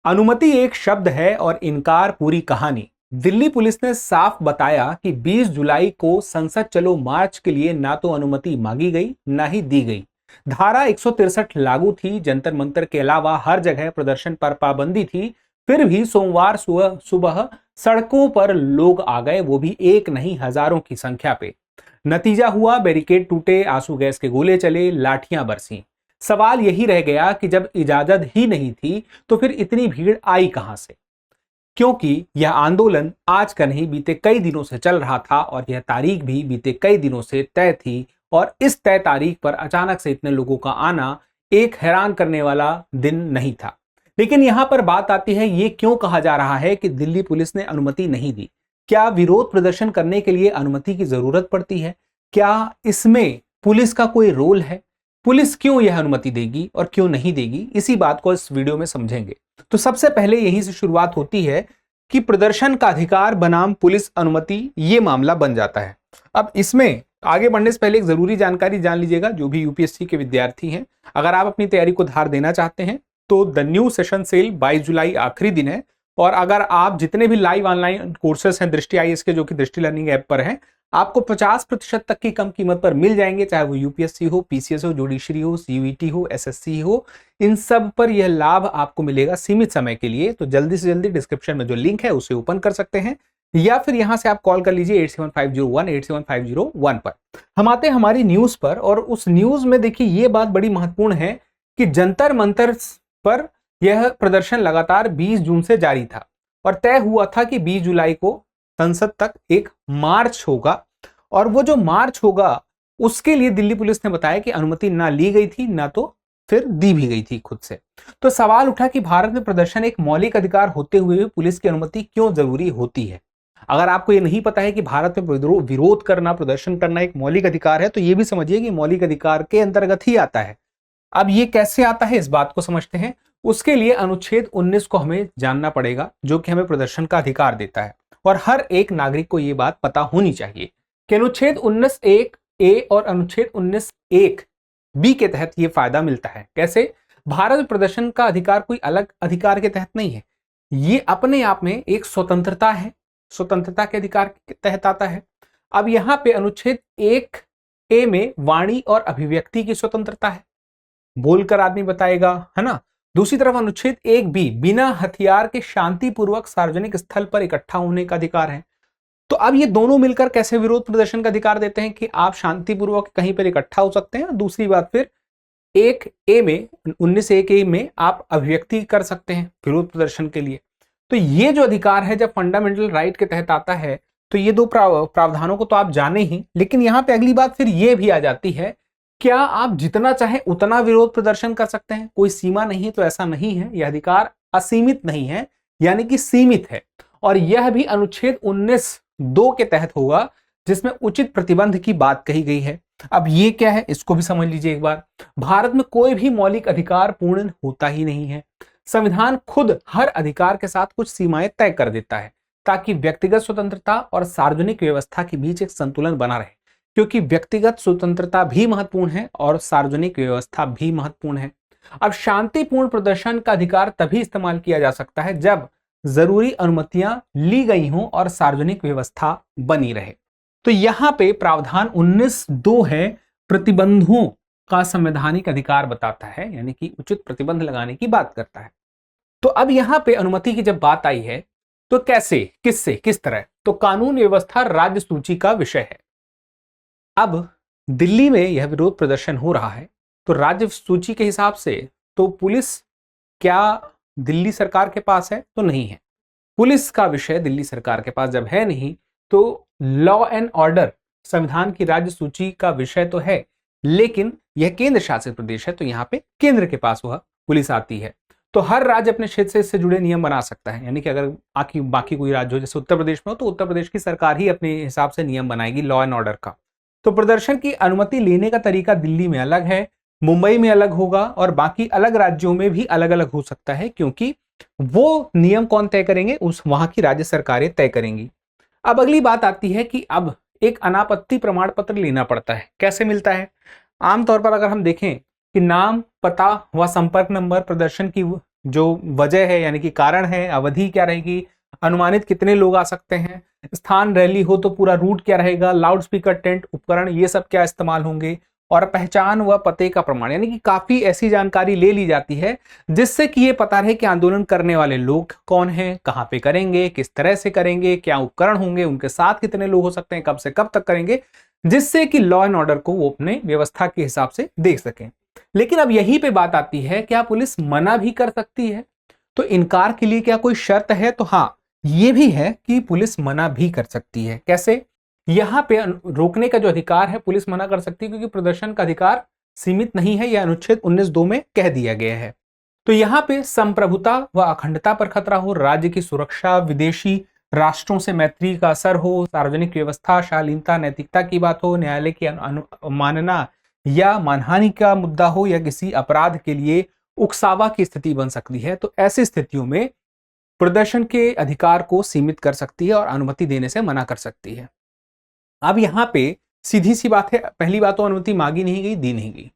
अनुमति एक शब्द है और इनकार पूरी कहानी। दिल्ली पुलिस ने साफ बताया कि 20 जुलाई को संसद चलो मार्च के लिए ना तो अनुमति मांगी गई ना ही दी गई। धारा 163 लागू थी, जंतर मंतर के अलावा हर जगह प्रदर्शन पर पाबंदी थी। फिर भी सोमवार सुबह सड़कों पर लोग आ गए, वो भी एक नहीं हजारों की संख्या पे। नतीजा हुआ, बैरिकेड टूटे, आंसू गैस के गोले चले, लाठियां बरसी। सवाल यही रह गया कि जब इजाजत ही नहीं थी तो फिर इतनी भीड़ आई कहां से? क्योंकि यह आंदोलन आज का नहीं, बीते कई दिनों से चल रहा था और यह तारीख भी बीते कई दिनों से तय थी। और इस तय तारीख पर अचानक से इतने लोगों का आना एक हैरान करने वाला दिन नहीं था। लेकिन यहां पर बात आती है, ये क्यों कहा जा रहा है कि दिल्ली पुलिस ने अनुमति नहीं दी? क्या विरोध प्रदर्शन करने के लिए अनुमति की जरूरत पड़ती है? क्या इसमें पुलिस का कोई रोल है? पुलिस क्यों यह अनुमति देगी और क्यों नहीं देगी, इसी बात को इस वीडियो में समझेंगे। तो सबसे पहले यहीं से शुरुआत होती है कि प्रदर्शन का अधिकार बनाम पुलिस अनुमति, ये मामला बन जाता है। अब इसमें आगे बढ़ने से पहले एक जरूरी जानकारी जान लीजिएगा, जो भी यूपीएससी के विद्यार्थी हैं, अगर आप अपनी तैयारी को धार देना चाहते हैं तो द न्यू सेशन सेल 22 जुलाई आखिरी दिन है। और अगर आप जितने भी लाइव ऑनलाइन कोर्सेस हैं दृष्टि आईएएस के, जो कि दृष्टि लर्निंग ऐप पर हैं, आपको 50% तक की कम कीमत पर मिल जाएंगे, चाहे वो यूपीएससी हो, पीसीएस हो, जुडिशरी हो, सीयूईटी हो, एसएससी हो। इन सब पर यह लाभ आपको मिलेगा सीमित समय के लिए। तो जल्दी से जल्दी डिस्क्रिप्शन में जो लिंक है उसे ओपन कर सकते हैं, या फिर यहां से आप कॉल कर लीजिए 8750187501 पर। हम आते हैं हमारी न्यूज पर, और उस न्यूज में देखिए ये बात बड़ी महत्वपूर्ण है कि जंतर मंतर पर यह प्रदर्शन लगातार 20 जून से जारी था और तय हुआ था कि 20 जुलाई को संसद तक एक मार्च होगा। और वो जो मार्च होगा उसके लिए दिल्ली पुलिस ने बताया कि अनुमति ना ली गई थी, ना तो फिर दी भी गई थी खुद से। तो सवाल उठा कि भारत में प्रदर्शन एक मौलिक अधिकार होते हुए भी पुलिस की अनुमति क्यों जरूरी होती है? अगर आपको ये नहीं पता है कि भारत में विरोध करना, प्रदर्शन करना एक मौलिक अधिकार है, तो ये भी समझिए कि मौलिक अधिकार के अंतर्गत ही आता है। अब ये कैसे आता है, इस बात को समझते हैं। उसके लिए अनुच्छेद 19 को हमें जानना पड़ेगा, जो कि हमें प्रदर्शन का अधिकार देता है। और हर एक नागरिक को यह बात पता होनी चाहिए कि अनुच्छेद 19(1)(a) और अनुच्छेद 19(1)(b) के तहत यह फायदा मिलता है। कैसे? भारत में प्रदर्शन का अधिकार कोई अलग अधिकार के तहत नहीं है, ये अपने आप में एक स्वतंत्रता है, स्वतंत्रता के अधिकार के तहत आता है। अब यहां पे अनुच्छेद 1(a) में वाणी और अभिव्यक्ति की स्वतंत्रता है, बोलकर आदमी बताएगा, है ना। दूसरी तरफ अनुच्छेद 1(b) बिना हथियार के शांतिपूर्वक सार्वजनिक स्थल पर इकट्ठा होने का अधिकार है। तो अब ये दोनों मिलकर कैसे विरोध प्रदर्शन का अधिकार देते हैं कि आप शांतिपूर्वक कहीं पर इकट्ठा हो सकते हैं। दूसरी बात, फिर 1(a) में 19(1)(a) में आप अभिव्यक्ति कर सकते हैं विरोध प्रदर्शन के लिए। तो ये जो अधिकार है जब फंडामेंटल राइट के तहत आता है, तो ये दो प्रावधानों को तो आप जाने ही। लेकिन यहां पे अगली बात फिर ये भी आ जाती है, क्या आप जितना चाहे उतना विरोध प्रदर्शन कर सकते हैं? कोई सीमा नहीं है? तो ऐसा नहीं है, यह अधिकार असीमित नहीं है, यानी कि सीमित है। और यह भी अनुच्छेद 19(2) के तहत होगा, जिसमें उचित प्रतिबंध की बात कही गई है। अब ये क्या है, इसको भी समझ लीजिए एक बार। भारत में कोई भी मौलिक अधिकार पूर्ण होता ही नहीं है। संविधान खुद हर अधिकार के साथ कुछ सीमाएं तय कर देता है, ताकि व्यक्तिगत स्वतंत्रता और सार्वजनिक व्यवस्था के बीच एक संतुलन बना रहे। क्योंकि व्यक्तिगत स्वतंत्रता भी महत्वपूर्ण है और सार्वजनिक व्यवस्था भी महत्वपूर्ण है। अब शांतिपूर्ण प्रदर्शन का अधिकार तभी इस्तेमाल किया जा सकता है जब जरूरी अनुमतियां ली गई हों और सार्वजनिक व्यवस्था बनी रहे। तो यहां पे प्रावधान 19(2) है, प्रतिबंधों का संवैधानिक अधिकार बताता है, यानी कि उचित प्रतिबंध लगाने की बात करता है। तो अब यहां पे अनुमति की जब बात आई है, तो कैसे, किससे, किस तरह? तो कानून व्यवस्था राज्य सूची का विषय है। अब दिल्ली में यह विरोध प्रदर्शन हो रहा है, तो राज्य सूची के हिसाब से तो पुलिस क्या दिल्ली सरकार के पास है? तो नहीं है। पुलिस का विषय दिल्ली सरकार के पास जब है नहीं, तो लॉ एंड ऑर्डर संविधान की राज्य सूची का विषय तो है, लेकिन यह केंद्र शासित प्रदेश है, तो यहाँ पे केंद्र के पास वह पुलिस आती है। तो हर राज्य अपने क्षेत्र से इससे जुड़े नियम बना सकता है, यानी कि अगर बाकी कोई राज्य हो, जैसे उत्तर प्रदेश में हो, तो उत्तर प्रदेश की सरकार ही अपने हिसाब से नियम बनाएगी लॉ एंड ऑर्डर का। तो प्रदर्शन की अनुमति लेने का तरीका दिल्ली में अलग है, मुंबई में अलग होगा, और बाकी अलग राज्यों में भी अलग अलग हो सकता है, क्योंकि वो नियम कौन तय करेंगे? उस वहां की राज्य सरकारें तय करेंगी। अब अगली बात आती है कि अब एक अनापत्ति प्रमाण पत्र लेना पड़ता है। कैसे मिलता है? आमतौर पर अगर हम देखें कि नाम, पता व संपर्क नंबर प्रदर्शन की जो वजह है यानी कि कारण है, अवधि क्या रहेगी, अनुमानित कितने लोग आ सकते हैं, स्थान रैली हो तो पूरा रूट क्या रहेगा, लाउड स्पीकर, टेंट, उपकरण, ये सब क्या इस्तेमाल होंगे, और पहचान व पते का प्रमाण, यानी कि काफी ऐसी जानकारी ले ली जाती है जिससे कि ये पता रहे कि आंदोलन करने वाले लोग कौन हैं, कहां पे करेंगे, किस तरह से करेंगे, क्या उपकरण होंगे, उनके साथ कितने लोग हो सकते हैं, कब से कब तक करेंगे, जिससे कि लॉ एंड ऑर्डर को वो अपने व्यवस्था के हिसाब से देख सकें। लेकिन अब यहीं पे बात आती है, क्या पुलिस मना भी कर सकती है? तो इनकार के लिए क्या कोई शर्त है? तो हाँ, ये भी है कि पुलिस मना भी कर सकती है। कैसे? यहां पे रोकने का जो अधिकार है पुलिस मना कर सकती है, क्योंकि प्रदर्शन का अधिकार सीमित नहीं है, यह अनुच्छेद 19(2) में कह दिया गया है। तो यहां पे संप्रभुता व अखंडता पर खतरा हो, राज्य की सुरक्षा, विदेशी राष्ट्रों से मैत्री का असर हो, सार्वजनिक व्यवस्था, शालीनता, नैतिकता की बात हो, न्यायालय की मानना या मानहानि का मुद्दा हो, या किसी अपराध के लिए उकसावा की स्थिति बन सकती है, तो ऐसी स्थितियों में प्रदर्शन के अधिकार को सीमित कर सकती है और अनुमति देने से मना कर सकती है। अब यहां पे सीधी सी बात है, पहली बात तो अनुमति मांगी नहीं गई, दी नहीं गई।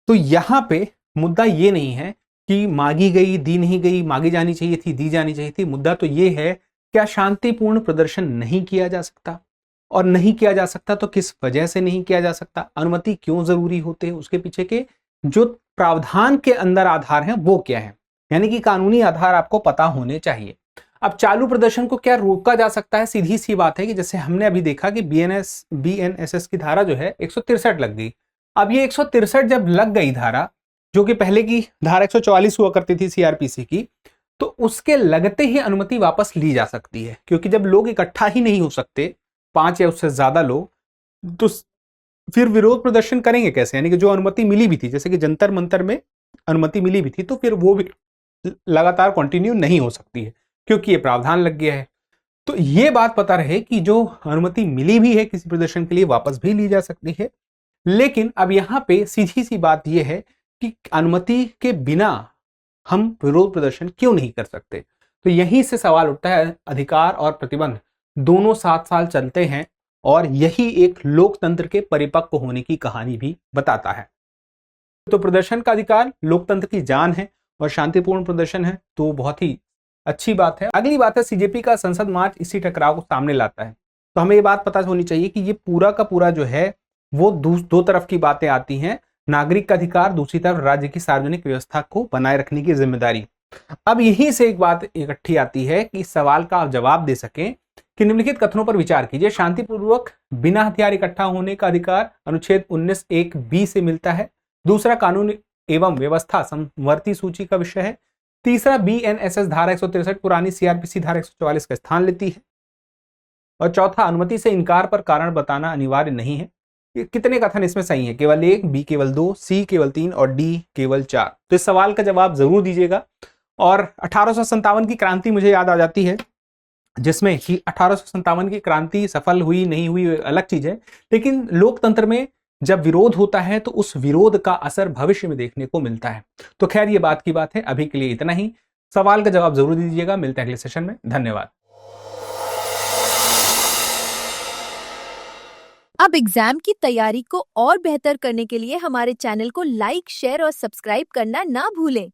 तो यहां पे मुद्दा ये नहीं है कि मांगी गई, दी नहीं गई, मांगी जानी चाहिए थी, दी जानी चाहिए थी। मुद्दा तो ये है, क्या शांतिपूर्ण प्रदर्शन नहीं किया जा सकता? और नहीं किया जा सकता तो किस वजह से नहीं किया जा सकता? अनुमति क्यों जरूरी होते हैं? उसके पीछे के जो प्रावधान के अंदर आधार हैं वो क्या है, यानी कि कानूनी आधार आपको पता होने चाहिए। अब चालू प्रदर्शन को क्या रोका जा सकता है? सीधी सी बात है कि जैसे हमने अभी देखा कि बीएनएसएस की धारा जो है 163 लग गई। अब ये 163 जब लग गई धारा, जो कि पहले की धारा 144 हुआ करती थी सीआरपीसी की, तो उसके लगते ही अनुमति वापस ली जा सकती है, क्योंकि जब लोग इकट्ठा ही नहीं हो सकते, 5 या उससे ज्यादा लोग, तो फिर विरोध प्रदर्शन करेंगे कैसे? यानी कि जो अनुमति मिली भी थी, जैसे कि जंतर मंतर में अनुमति मिली भी थी, तो फिर वो भी लगातार कंटिन्यू नहीं हो सकती है, क्योंकि ये प्रावधान लग गया है। तो ये बात पता रहे कि जो अनुमति मिली भी है किसी प्रदर्शन के लिए, वापस भी ली जा सकती है। लेकिन अब यहां पे सीधी सी बात यह है कि अनुमति के बिना हम विरोध प्रदर्शन क्यों नहीं कर सकते? तो यहीं से सवाल उठता है, अधिकार और प्रतिबंध दोनों साथ साथ चलते हैं, और यही एक लोकतंत्र के परिपक्व होने की कहानी भी बताता है। तो प्रदर्शन का अधिकार लोकतंत्र की जान है, और शांतिपूर्ण प्रदर्शन है तो बहुत ही अच्छी बात है। अगली बात है, सीजेपी का संसद मार्च इसी टकराव को सामने लाता है। तो हमें ये बात पता होनी चाहिए कि ये पूरा का पूरा जो है वो दो तरफ की बातें आती हैं, नागरिक का अधिकार, दूसरी तरफ राज्य की सार्वजनिक व्यवस्था को बनाए रखने की जिम्मेदारी। अब यहीं से एक बात इकट्ठी आती है कि इस सवाल का आप जवाब दे सकें कि निम्नलिखित कथनों पर विचार कीजिए। शांतिपूर्वक बिना हथियार इकट्ठा होने का अधिकार अनुच्छेद 19(1)(b) से मिलता है। दूसरा, कानून एवं व्यवस्था समवर्ती सूची का विषय है। तीसरा, बीएनएसएस धारा 163 पुरानी सीआरपीसी धारा 144 का स्थान लेती है। और चौथा, अनुमति से इनकार पर कारण बताना अनिवार्य नहीं है। कितने कथन इसमें सही है? केवल 1, बी केवल 2, सी केवल 3 और डी केवल 4। तो इस सवाल का जवाब जरूर दीजिएगा। और 1857 की क्रांति मुझे याद आ जाती है, जिसमें कि 1857 की क्रांति सफल हुई नहीं हुई अलग चीज है, लेकिन लोकतंत्र में जब विरोध होता है तो उस विरोध का असर भविष्य में देखने को मिलता है। तो खैर ये बात की बात है। अभी के लिए इतना ही। सवाल का जवाब जरूर दीजिएगा। मिलते हैं अगले सेशन में। धन्यवाद। अब एग्जाम की तैयारी को और बेहतर करने के लिए हमारे चैनल को लाइक, शेयर और सब्सक्राइब करना ना भूलें।